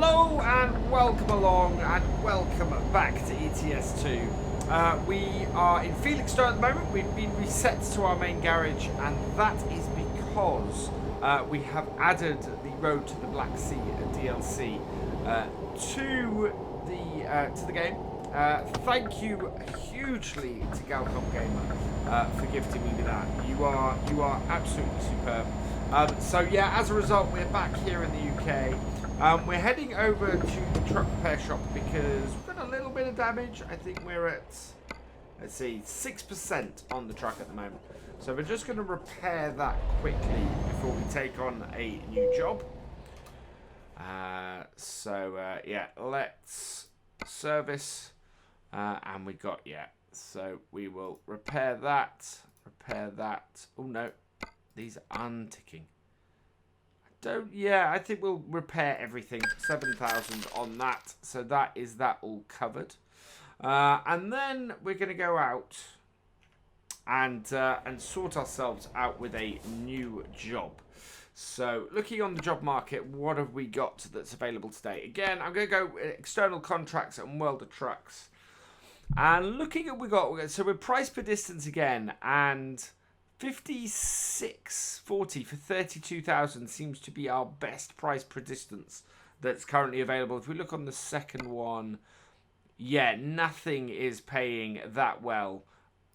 Hello and welcome along and welcome back to ETS2. We are in Felixstowe at the moment. We've been reset to our main garage, and that is because we have added the Road to the Black Sea DLC to the game. Thank you hugely to Galcomp Gamer for gifting me that. You are absolutely superb. So yeah, as a result, we're back here in the UK. We're heading over to the truck repair shop because we've got a little bit of damage. I think we're at, let's see, 6% on the truck at the moment. So we're just going to repair that quickly before we take on a new job. Yeah, let's service. And we got, yeah. So we will repair that. Oh no, these are unticking. I think we'll repair everything. 7,000 on that. So that is that all covered. And then we're going to go out and sort ourselves out with a new job. So looking on the job market, what have we got that's available today? Again, I'm going to go external contracts and welder trucks. And looking at what we got, so we're price per distance again, and 56.40 for 32,000 seems to be our best price per distance that's currently available. If we look on the second one, yeah, nothing is paying that well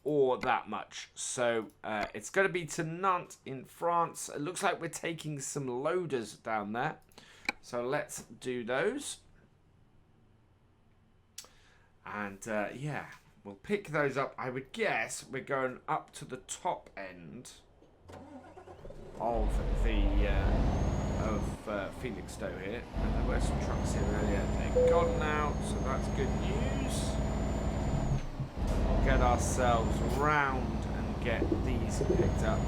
or that much. So it's going to be to Nantes in France. It looks like we're taking some loaders down there. So let's do those. And yeah, we'll pick those up. I would guess we're going up to the top end of the Felixstowe here. And there were some trucks here earlier. They're gone now, so that's good news. We'll get ourselves round and get these picked up.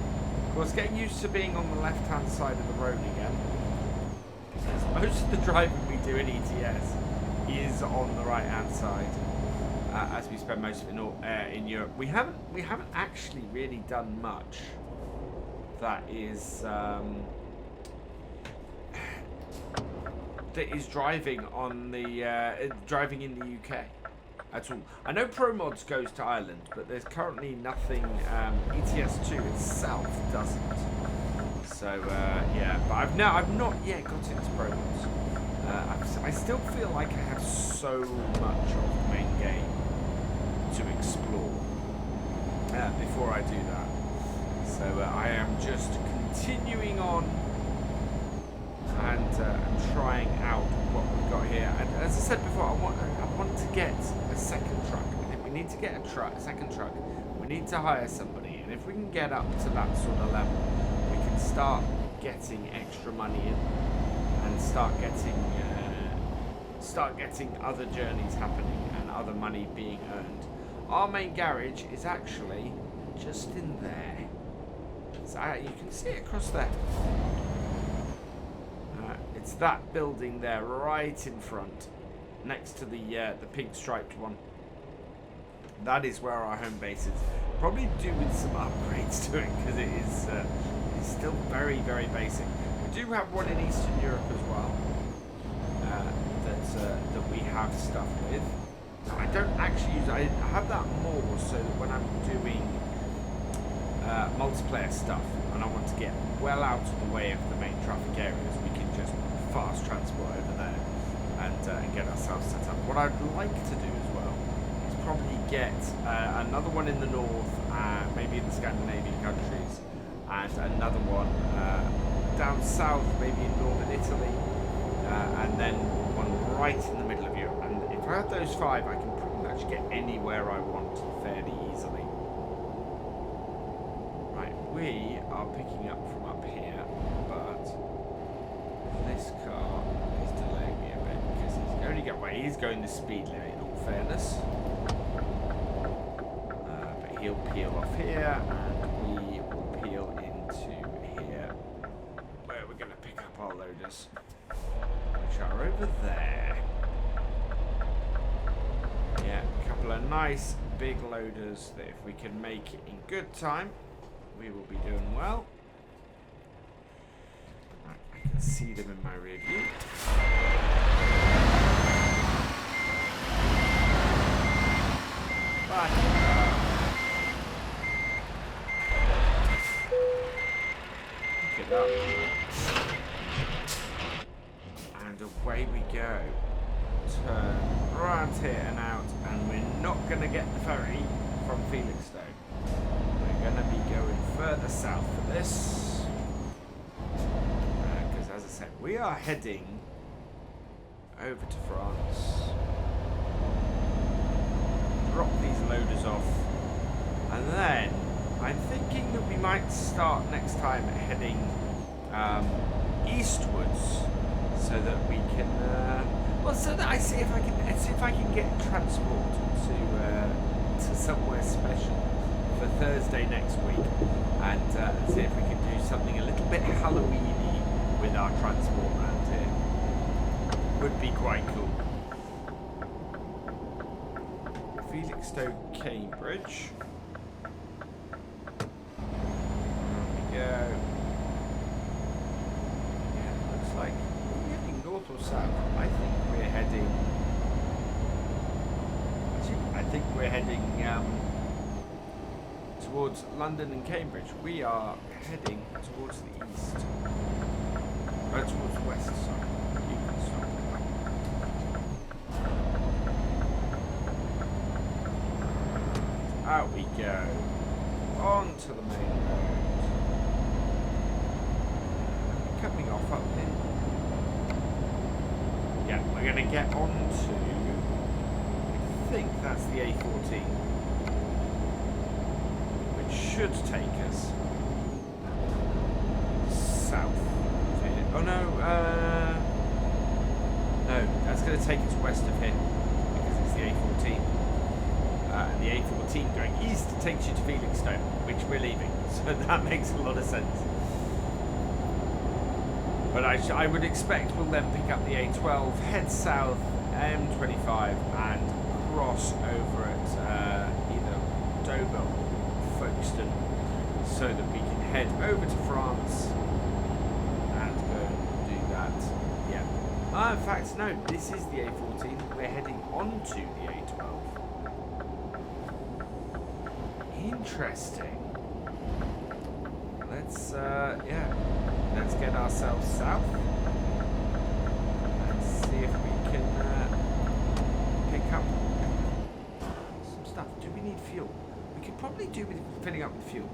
Of course, getting used to being on the left-hand side of the road again. Most of the driving we do in ETS is on the right-hand side. As we spend most of it in Europe, we haven't actually really done much that is driving on the driving in the UK at all. I know Pro Mods goes to Ireland, but there's currently nothing. ETS2 itself doesn't. So yeah, but I've not yet got into Pro Mods. I still feel like I have so much of the main game to explore before I do that. So I am just continuing on and trying out what we've got here. And as I said before, I want to get a second truck. And if we need to get a second truck, we need to hire somebody. And if we can get up to that sort of level, we can start getting extra money in and start getting other journeys happening and other money being earned. Our main garage is actually just in there. So you can see it across there. It's that building there, right in front, next to the pink striped one. That is where our home base is. Probably do with some upgrades to it because it is it's still very, very basic. We do have one in Eastern Europe as well. That we have stuff with. I don't actually use. I have that more so that when I'm doing multiplayer stuff and I want to get well out of the way of the main traffic areas, we can just fast transport over there and get ourselves set up. What I'd like to do as well is probably get another one in the north, maybe in the Scandinavian countries, and another one down south, maybe in northern Italy, and then one right in the middle of Europe. And if I have those 5, I can pretty much get anywhere I want fairly easily. Right, we are picking up from up here, but this car is delaying me a bit because he's going the speed limit in all fairness. But he'll peel off here and we will peel into here where we're going to pick up our loaders, which are over there. Yeah, a couple of nice big loaders that if we can make it in good time, we will be doing well. Right, I can see them in my rear view. And away we go. Turn around here and out, and we're not going to get the ferry from Felixstowe. We're going to be going further south for this. Because as I said, we are heading over to France. Drop these loaders off. And then I'm thinking that we might start next time heading eastwards, so that we can, well, so that I see if I can get transport to somewhere special for Thursday next week, and see if we can do something a little bit Halloweeny with our transport around here. Would be quite cool. Felixstowe, Cambridge. There we go. Like, are we heading north or south? I think we're heading. Actually, I think we're heading towards London and Cambridge. We are heading towards the east. Towards the west. Sorry. You can stop. Out we go. On to the main road. Coming off up here. Yeah, we're going to get on to, I think that's the A14, which should take us south of here. Oh no, no, that's going to take us west of here, because it's the A14. And the A14 going east takes you to Felixstowe, which we're leaving, so that makes a lot of sense. But I would expect we'll then pick up the A12, head south, M25, and cross over at either Dover or Folkestone, so that we can head over to France and go and do that. Yeah. In fact, no, this is the A14. We're heading on to the A12. Interesting. Let's, yeah. Let's get ourselves south and see if we can pick up some stuff. Do we need fuel? We could probably do with filling up with fuel.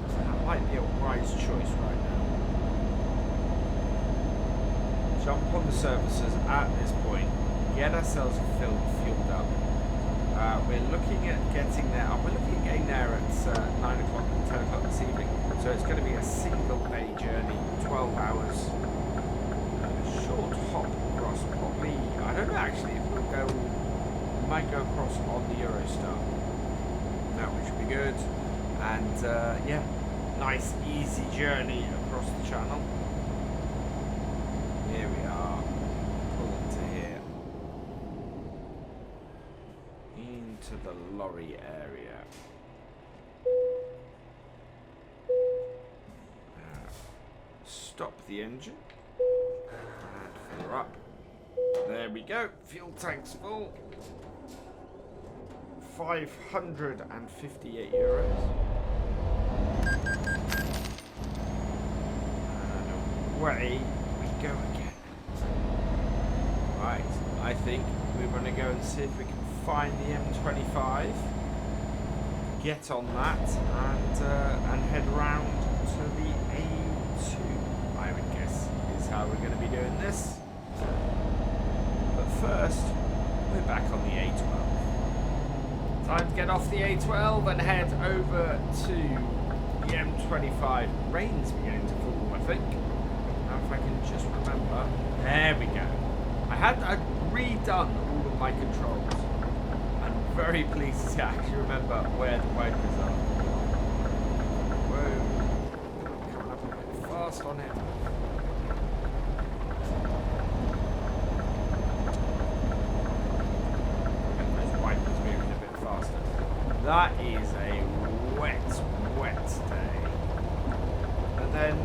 That might be a wise choice right now. Jump on the services at this point, get ourselves fueled up. We're looking at getting there. We're looking at getting there at 9 o'clock and 10 o'clock this evening. So it's going to be a single day journey, 12 hours. A short hop across, probably, I don't know actually, if we'll go, we might go across on the Eurostar. That which would be good. And yeah, nice easy journey across the channel. Here we are, pull into here. Into the lorry area. Stop the engine and fill her up. There we go. Fuel tank's full. 558 euros. And away we go again. Right, I think we're going to go and see if we can find the M25. Get on that and head round to the A2. I would guess is how we're going to be doing this. But first, we're back on the A12. Time to get off the A12 and head over to the M25. Rain's beginning to fall, I think. Now if I can just remember. There we go. I'd redone all of my controls. I'm very pleased to actually remember where the wipers are. Whoa. Coming up a bit fast on him. And those wipers moving a bit faster. That is a wet day. And then,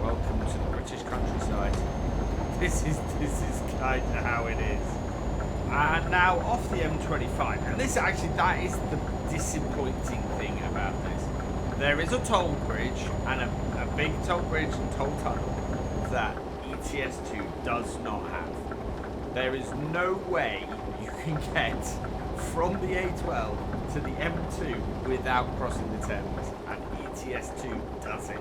welcome to the British countryside. This is kind of how it is. And now off the M25. And this actually, that is the disappointing thing about this. There is a toll bridge and a big toll bridge and toll tunnel that ETS2 does not have. There is no way you can get from the A12 to the M2 without crossing the Thames, and ETS2 does it.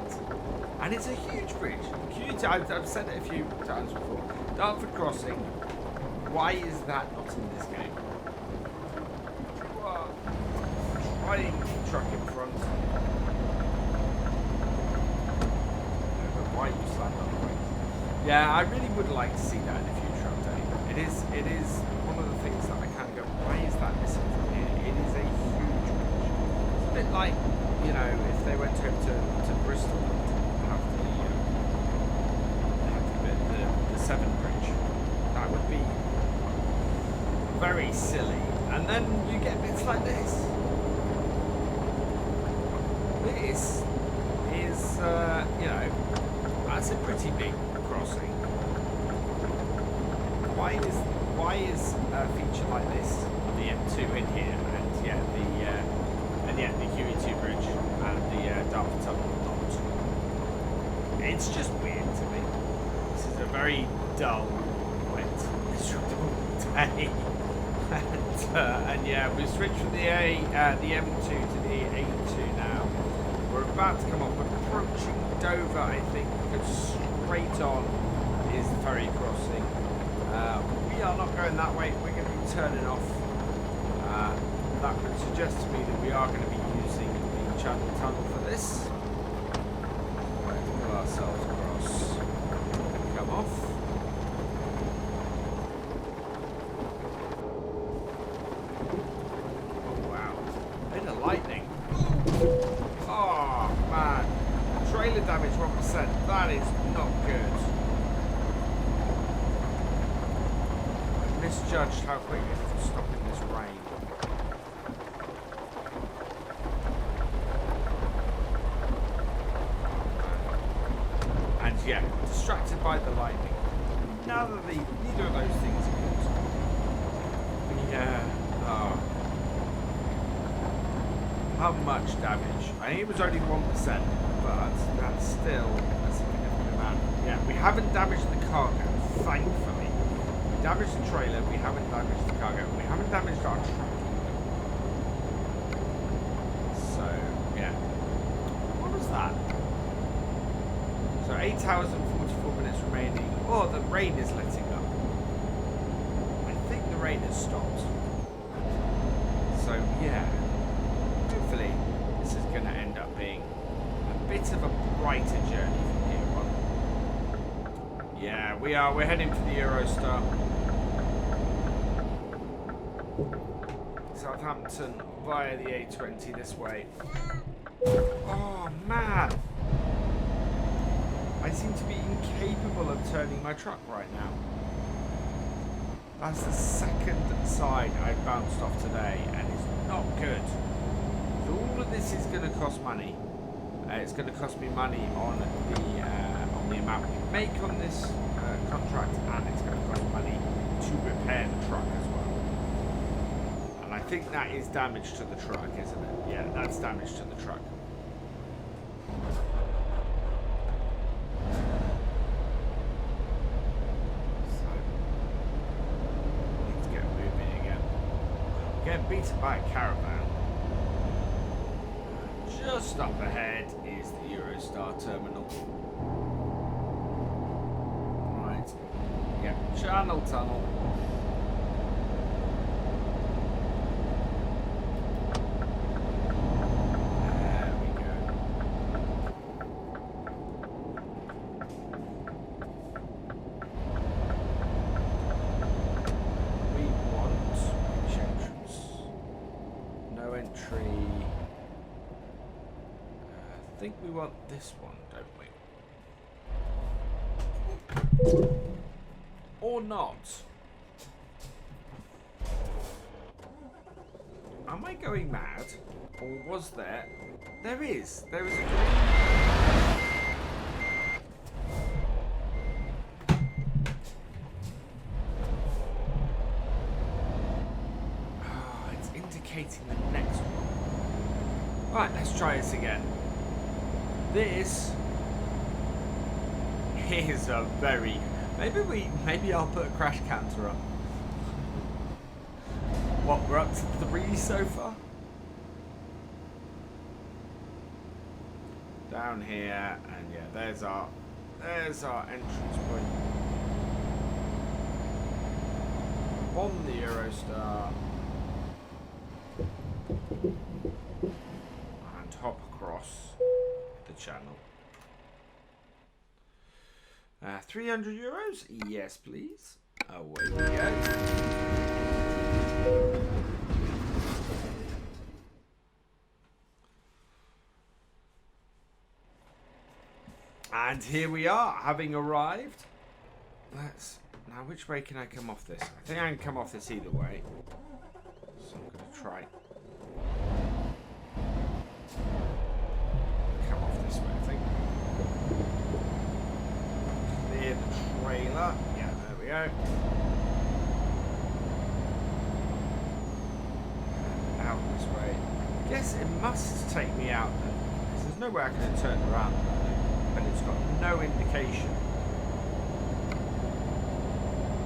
And it's a huge bridge. Huge. I've said it a few times before. Dartford Crossing. Why is that not in this game? Trying truck in front. Why you slammed on the brakes? Yeah, I really would like to see that in a future update. It is one of the things that I kind of go, why is that missing from here? It is a huge bridge. It's a bit like, you know, if they went over to Bristol and have the Severn Bridge. That would be very silly. And then you get bits like this. This is, you know, that's a pretty big crossing. Why is a feature like this on the M2 in here, and the Huey 2 bridge and the Dartford Tunnel not? It's just weird to me. This is a very dull, wet, miserable day. And yeah, we switched from the M2 to the A2 now. We're about to come up, we're approaching Dover, I think, because straight on is the ferry crossing. We are not going that way, we're going to be turning off. That would suggest to me that we are going to be using the Channel Tunnel for this. Right, pull ourselves across. Come off. Oh wow, bit of lightning. Oh man, trailer damage 1%, that is not good. I misjudged how quick it is to stop in this rain. And yeah, distracted by the lightning. Neither of those things are good. Yeah, oh. How much damage? I think it was only 1%, but that's still a significant amount. Yeah, we haven't damaged the cargo, thankfully. We damaged the trailer, we haven't damaged the cargo, we haven't damaged our truck. So, yeah. What was that? So 8 hours and 44 minutes remaining. Oh, the rain is letting up. I think the rain has stopped. So, yeah. Hopefully, this is going to end up being a bit of a brighter journey from here on. Yeah, we are. We're heading for the Eurostar. Southampton via the A20 this way. Oh, man. I seem to be incapable of turning my truck right now. That's the second side I bounced off today, and it's not good. All of this is going to cost money. It's going to cost me money on the amount we make on this contract, and it's going to cost money to repair the truck as well. And I think that is damage to the truck, isn't it? Yeah, that's damage to the truck. So, need to get moving again. Getting beaten by a caravan. Just up ahead is the Eurostar terminal. Right. Yeah, Channel Tunnel. There we go. We want which entrance? No entry. I think we want this one, don't we? Or not? Am I going mad? Or was there? There is. There is a green. Oh, it's indicating the next one. Right, let's try this again. This is a very... Maybe I'll put a crash counter up. What, we're up to 3 so far? Down here, and yeah, there's our entrance point. On the Eurostar. And hop across the channel. 300 euros? Yes, please. Away we go. And here we are, having arrived. Now, which way can I come off this? I think I can come off this either way. So I'm going to try. Come off this way, I think. Clear the trailer. Yeah, there we go. Out this way. I guess it must take me out then, because there's no way I can turn around. But it's got no indication.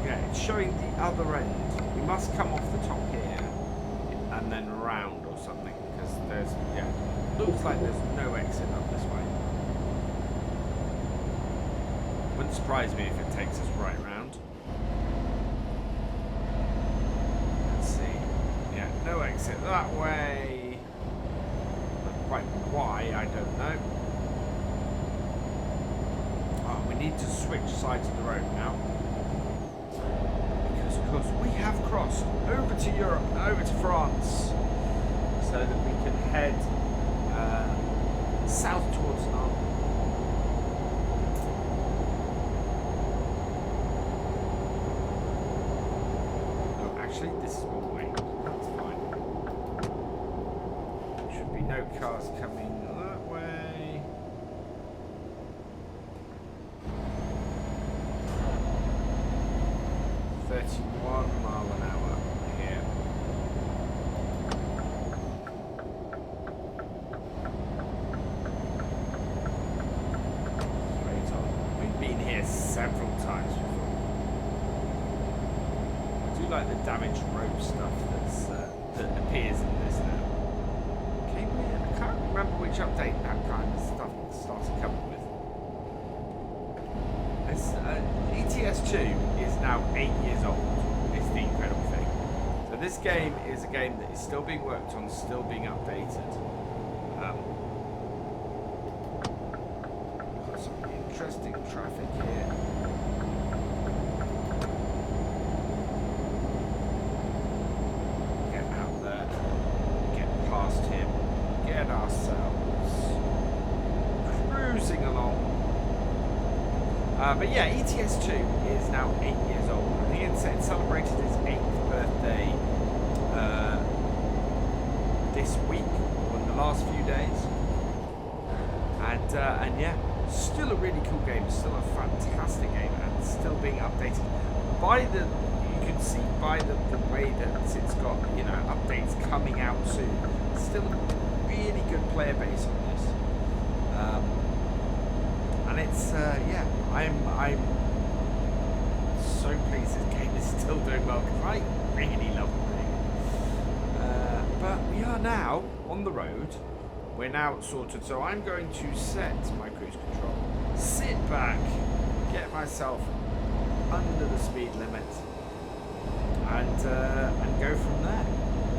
Yeah, it's showing the other end. We must come off the top here and then round or something, because there's, yeah, looks like there's no exit up this way. Wouldn't surprise me if it takes us right round. Let's see. Yeah, no exit that way. Not quite why, I don't know. We need to switch sides of the road now, because of course we have crossed over to Europe, over to France, so that we can head south towards Nantes. Oh, actually, this is one way. That's fine. There should be no cars coming that way. 31 mile an hour here. Straight on. We've been here several times before. I do like the damaged rope stuff that appears in this now. I can't remember which update that kind of stuff started coming with. ETS2 is now 8 years old. It's the incredible thing. So this game is a game that is still being worked on, still being updated. Got some interesting traffic here. Get out there, get past him, get ourselves cruising along. But yeah, ETS2 is now 8 years old. I think it celebrated its 8th birthday this week, or in the last few days. And yeah, still a really cool game, still a fantastic game, and still being updated by the, you can see by the way that it's got, you know, updates coming out soon. Still a really good player base on this. And it's, yeah, I'm so pleased this game is still doing well, because I really love the game. But we are now on the road. We're now sorted, so I'm going to set my cruise control, sit back, get myself under the speed limit, and go from there.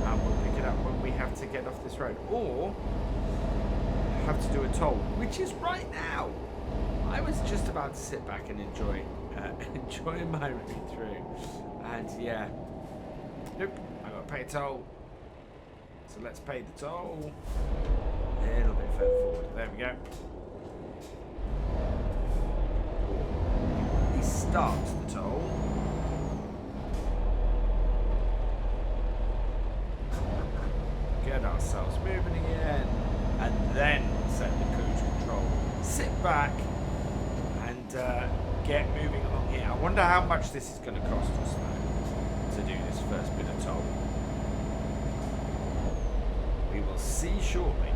And we'll pick it up when we have to get off this road, or have to do a toll, which is right now. I was just about to sit back and enjoy my route through, and yeah, nope, I got to pay a toll. So let's pay the toll. A little bit further forward. There we go. He starts the toll. Get ourselves moving again, and then set the cruise control. Sit back and get moving along here. I wonder how much this is going to cost us now to do this first bit of toll. We will see shortly.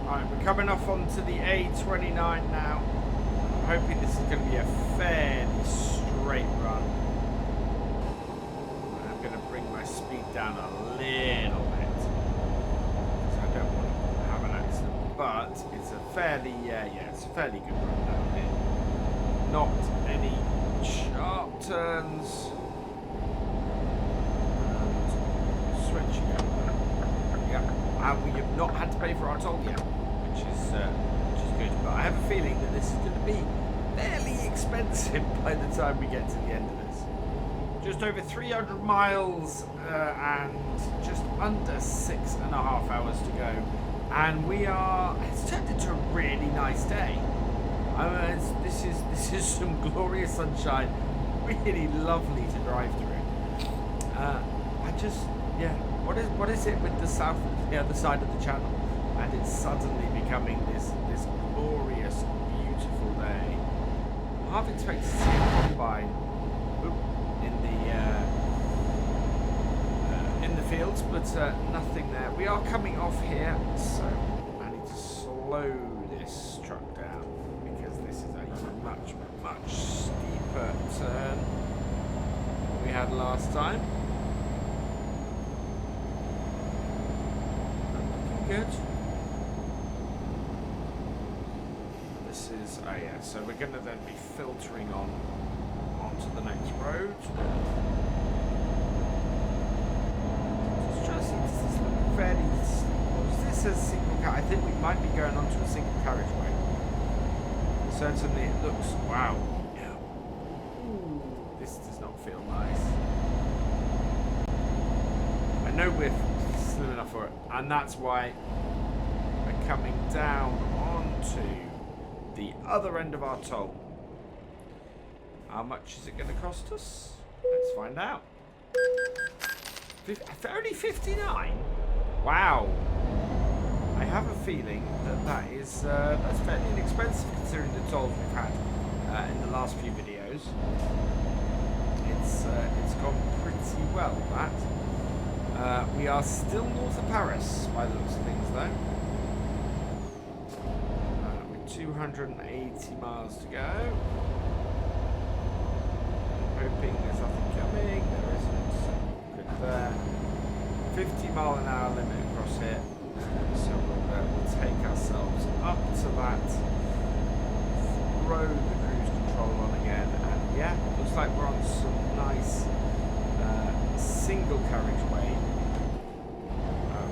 Alright, we're coming off onto the A29 now. hoping this is going to be a fairly straight run. I'm going to bring my speed down a little bit, because I don't want to have an accident. But it's a fairly, it's a fairly good run down here. Not any sharp turns. And switching over. Yeah, and we have not had to pay for our toll yet, which is good. But I have a feeling that this is going to be fairly expensive by the time we get to the end of this. Just over 300 miles and just under 6.5 hours to go. And it's turned into a really nice day. This is some glorious sunshine, really lovely to drive through. What is it with the other side of the channel, and it's suddenly becoming this glorious, beautiful day. Half expected to see a combine in the fields, but nothing there. We are coming off here, so I need to slow this truck down because this is a much steeper turn than we had last time. Looking good. This is so we're going to then be filtering onto the next road. Just trying to see, does this look fairly steep? Or is this a single car? I think we might be going onto a single carriageway. Certainly it looks, wow. Yeah. Ooh, this does not feel nice. I know we're slim enough for it, and that's why we're coming down onto the other end of our toll. How much is it going to cost us? Let's find out. Only 59? Wow. I have a feeling that's fairly inexpensive considering the tolls we've had in the last few videos. It's gone pretty well, that. We are still north of Paris by the looks of things, though. 280 miles to go. Hoping there's nothing coming. There isn't. Good there. 50-mile-an-hour limit across here. So we'll take ourselves up to that. Throw the cruise control on again. And yeah, looks like we're on some nice single carriageway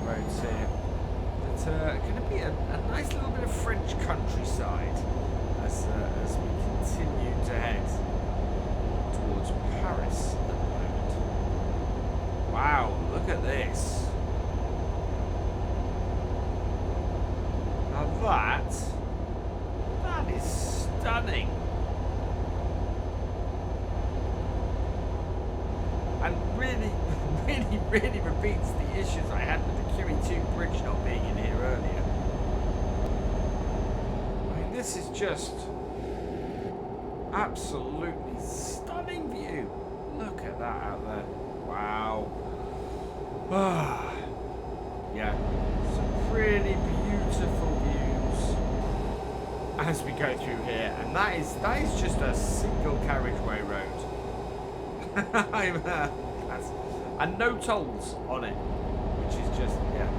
roads here. Going to be a nice little bit of French countryside as we continue to head towards Paris at the moment. Wow, look at this. Now that is stunning. And really repeats the issues I had with the QE2 bridge not being in here earlier. I mean, this is just absolutely stunning view. Look at that out there. Wow. Yeah, some really beautiful views as we go through here, and that is just a single carriageway road. And no tolls on it, which is just, yeah,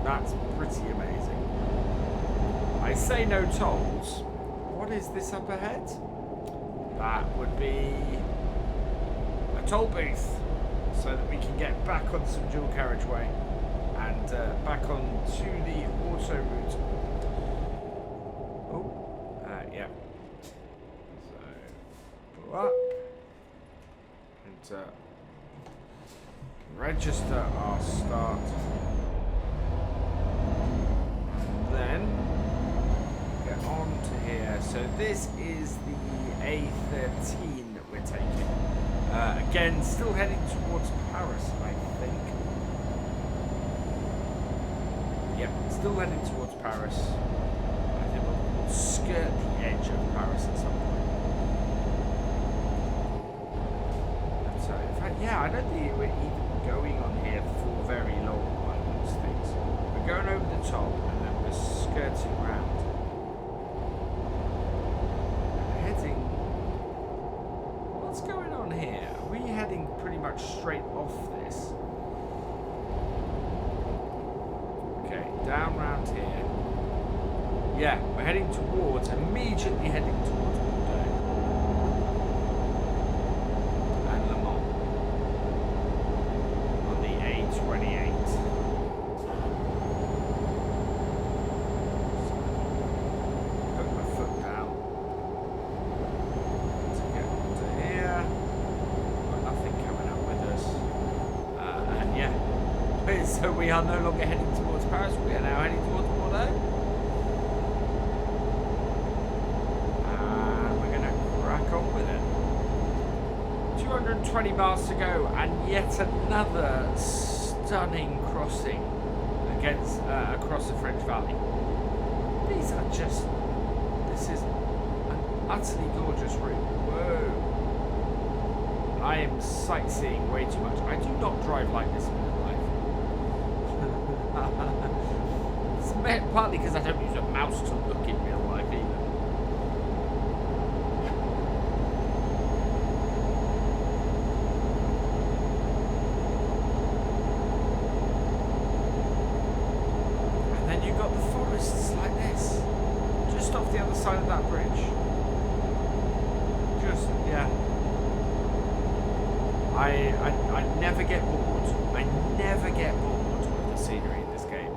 that's pretty amazing. I say no tolls. What is this up ahead? That would be a toll booth, so that we can get back on some dual carriageway and back on to the auto route. Oh, yeah. So, go up and register our start. Then get on to here. So this is the A13 that we're taking. Again, still heading towards Paris, I think. Yep, still heading towards Paris. I think we'll skirt the edge of Paris at some point. So, in fact, yeah, I don't think we're even going on here for very long by those things. We're going over the top and then we're skirting round. much straight off this. Okay, down round here. Yeah, we're heading towards, immediately heading towards Bordeaux. And Le Mans. On the A28. Put my foot down. To get to here. Got nothing coming up with us. And yeah. So we are no longer heading towards Paris, we are now heading towards Bordeaux. And we're going to crack on with it. 220 miles to go, and yet another stunning crossing against across the French Valley. These are just, this is an utterly gorgeous route. Whoa. I am sightseeing way too much. I do not drive like this in real life. It's partly because I don't use a mouse to look in real life either. And then you've got the forests like this, just off the other side of that bridge. Just, yeah. I never get bored. I never get bored with the scenery in this game.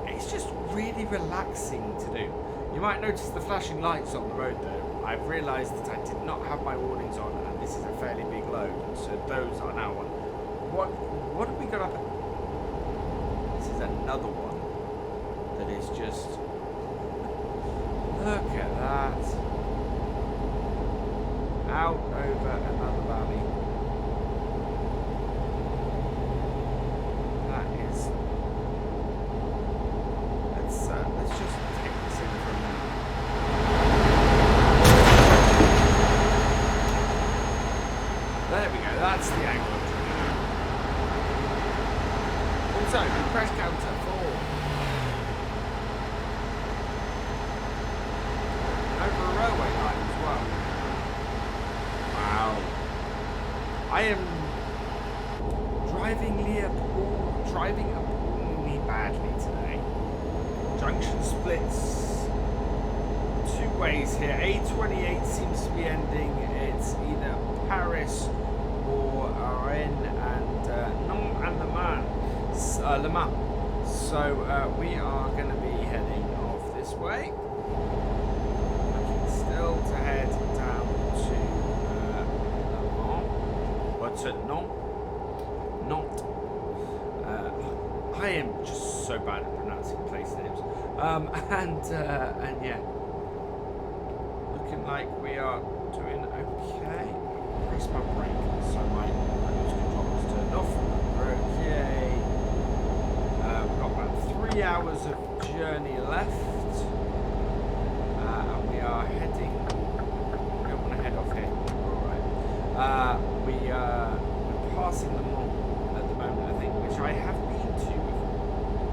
It's just really relaxing to do. You might notice the flashing lights on the road though. I've realised that I did not have my warnings on, and this is a fairly big load, so those are now on. What have we got up at? This is another one that is just, look at that. Out over another valley. That is. Let's just take this in for a minute. There we go. That's the angle I'm trying to do. Also, press counter 4. Over a railway line as well. Wow. I am driving appallingly badly today. Junction splits two ways here. A28 seems to be ending. It's either Paris or Rennes and Nantes and Le Mans. So we are going to be heading off this way. Still to head down to Le Mans, but to Nantes. I am just so bad at pronouncing place names. And yeah, looking like we are doing okay. Press my brake, so my cruise control is turned off. Okay. We've got about 3 hours of journey left. And we are heading. We don't want to head off here. Alright. We're passing the mall at the moment, I think, which I have been to before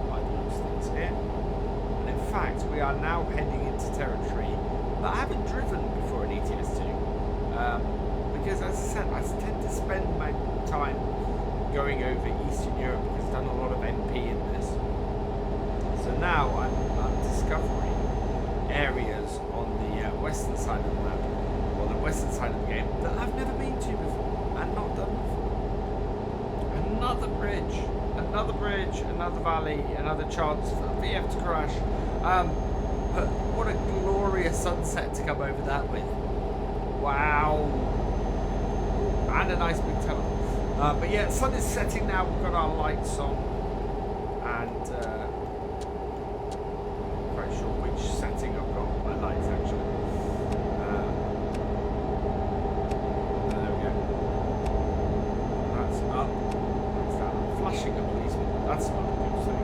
by the looks of things here. And in fact, we are now heading into territory that I haven't driven before in ETS2. Because as I said, I tend to spend my time going over Eastern Europe because I've done a lot of MP in this. So now I'm discovering areas on the western side of the map, or the western side of the game, that I've never been to before and not done before. Another bridge, another valley, another chance for VF to crash. But what a glorious sunset to come over that with. Wow. And a nice big tunnel. But yeah, sun is setting now. We've got our lights on. And I'm quite sure which setting I've got my lights actually. There we go. That's up. That's down. Flashing a policeman. That's not a good thing.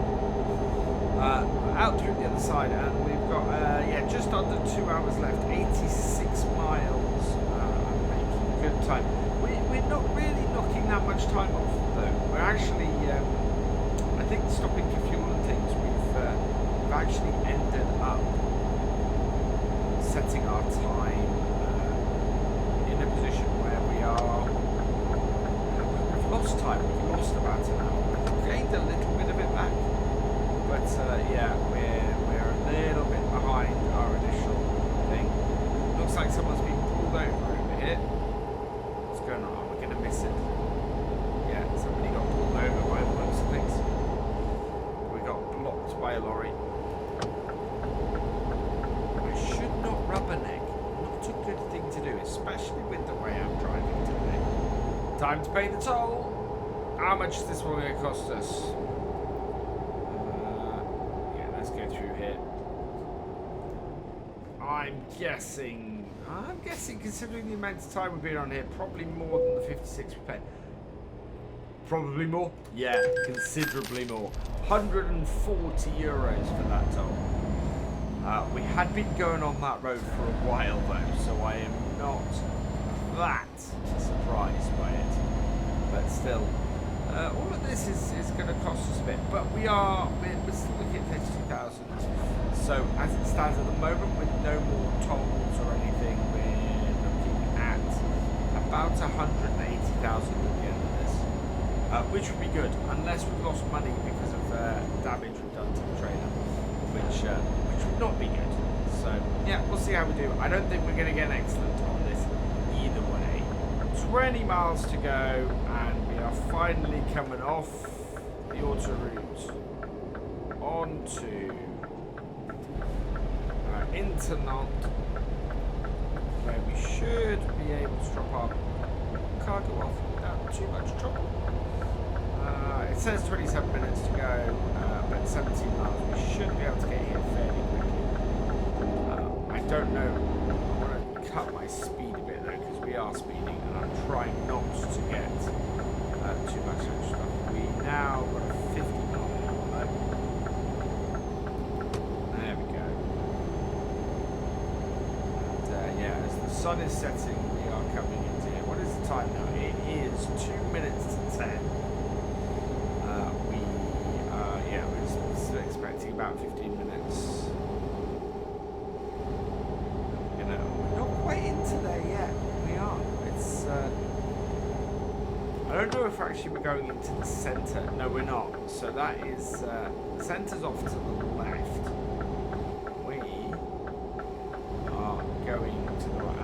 Out through the other side, and we've got yeah, just under 2 hours left. 86 miles. I'm making good time. We're not really knocking that much time off, though. We're actually, I think, stopping for fuel and things. We've actually ended up setting our time in a position where we are yeah, we're a little bit behind our initial thing. Looks like someone's been pulled over here. What's going on? We're going to miss it. Yeah, somebody got pulled over by the looks of things. We got blocked by a lorry. I should not rubberneck. Not a good thing to do, especially with the way I'm driving today. Time to pay the toll. How much is this one going to cost us? Yeah, let's go through here. I'm guessing, considering the amount of time we've been on here, probably more than the 56 we paid. Probably more? Yeah, considerably more. 140 euros for that toll. We had been going on that road for a while though, so I am not that surprised by it. But still, all of this is going to cost us a bit. But we're still looking at 32,000. So as it stands at the moment, with no more tolls or anything, we're looking at about 180,000 at the end of this. Which would be good, unless we've lost money because of damage we've done to the trailer, which would not be good. So yeah, we'll see how we do. I don't think we're going to get excellent on this either way. 20 miles to go, and we are finally coming off the autoroute onto into Nantes, where we should be able to drop our cargo off without too much trouble. It says 27 minutes to go, but 17 miles. We should be able to get here fairly quickly. I don't know. I want to cut my speed a bit though, because we are speeding, and I'm trying not to get too much extra stuff. We now got a 50 mile an hour. There we go. And yeah, as the sun is setting, we are coming into here. What is the time now? It is 2 minutes to 10. Yeah, we're still expecting about 15 minutes. You know, we're not quite into there yet. We are. It's, I don't know if actually we're going into the centre. No, we're not. So that is, the centre's off to the left. We are going to the right.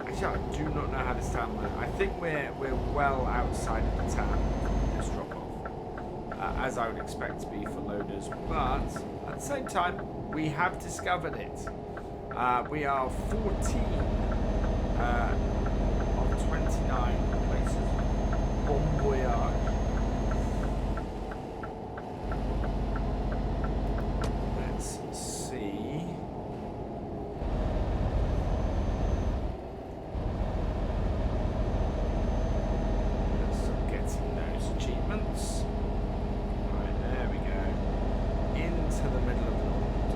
Actually, I do not know how this town works. I think we're well outside of the town. This drop off. As I would expect to be for loaders, but at the same time, we have discovered it. We are 14 of 29 places. Bon voyage. Let's see. Let's start getting those achievements. To the middle of the world,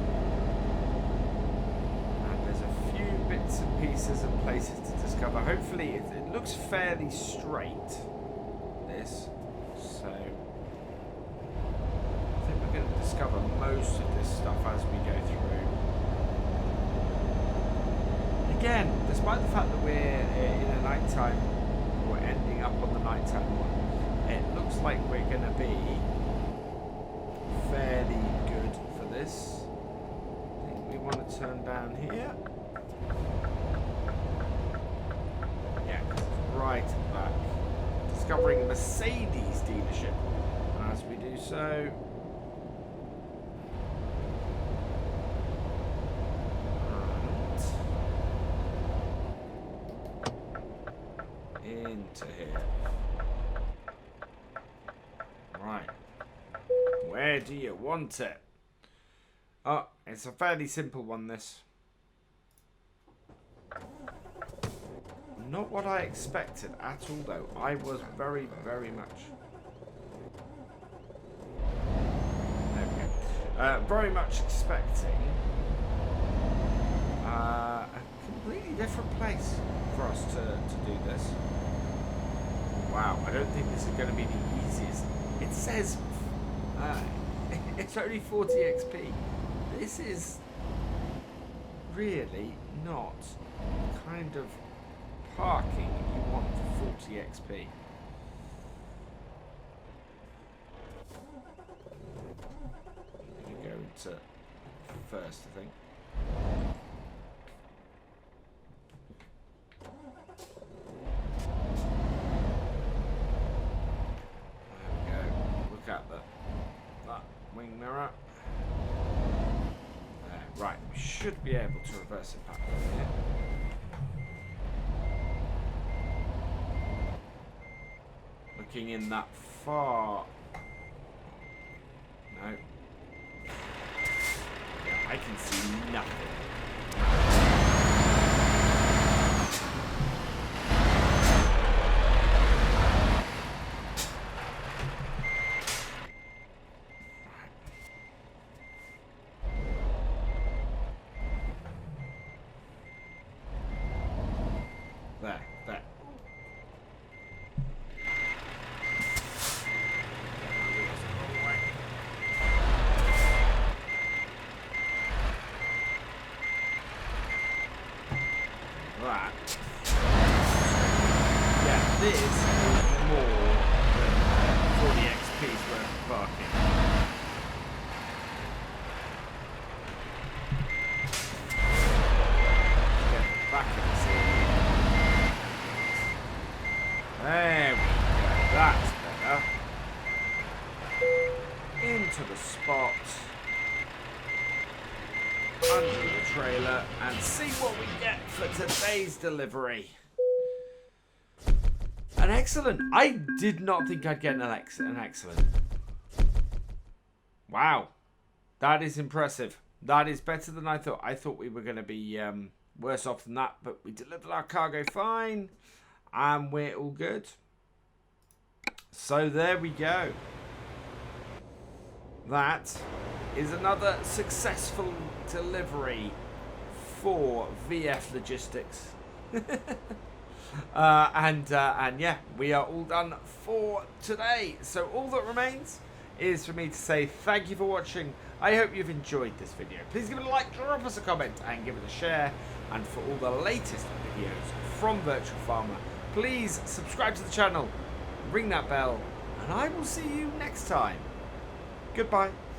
and there's a few bits and pieces and places to discover. Hopefully it looks fairly straight, this, so I think we're going to discover most of this stuff as we go through. Again, despite the fact that we're in a nighttime, we're ending up on the nighttime one, it looks like we're going to be fairly good for this. I think we want to turn down here. Yeah, because it's right at the back. Discovering a Mercedes dealership. As we do so. And into here. Right. Where do you want it? Oh, it's a fairly simple one, this. Not what I expected at all, though. I was very, very much... There we go. Very much expecting a completely different place for us to do this. Wow, I don't think this is going to be the easiest. It says... it's only 40 XP. This is really not the kind of parking you want for 40 XP. first, I think. There we go. Look at that wing mirror. There. Right, we should be able to reverse it back from here. Looking in that far. No. Yeah, I can see nothing. There. Yeah, this is more than 40 XP's worth of parking. Get back in the scene. There we go, that's better. Into the spot. Under the trailer and see what we get for today's delivery. An excellent. I did not think I'd get an excellent. Wow. That is impressive. That is better than I thought. I thought we were going to be worse off than that, but we delivered our cargo fine and we're all good. So there we go. That is another successful delivery for VF Logistics. And yeah, we are all done for today. So all that remains is for me to say thank you for watching. I hope you've enjoyed this video. Please give it a like, drop us a comment and give it a share. And for all the latest videos from Virtual Farmer, please subscribe to the channel, ring that bell, and I will see you next time. Goodbye.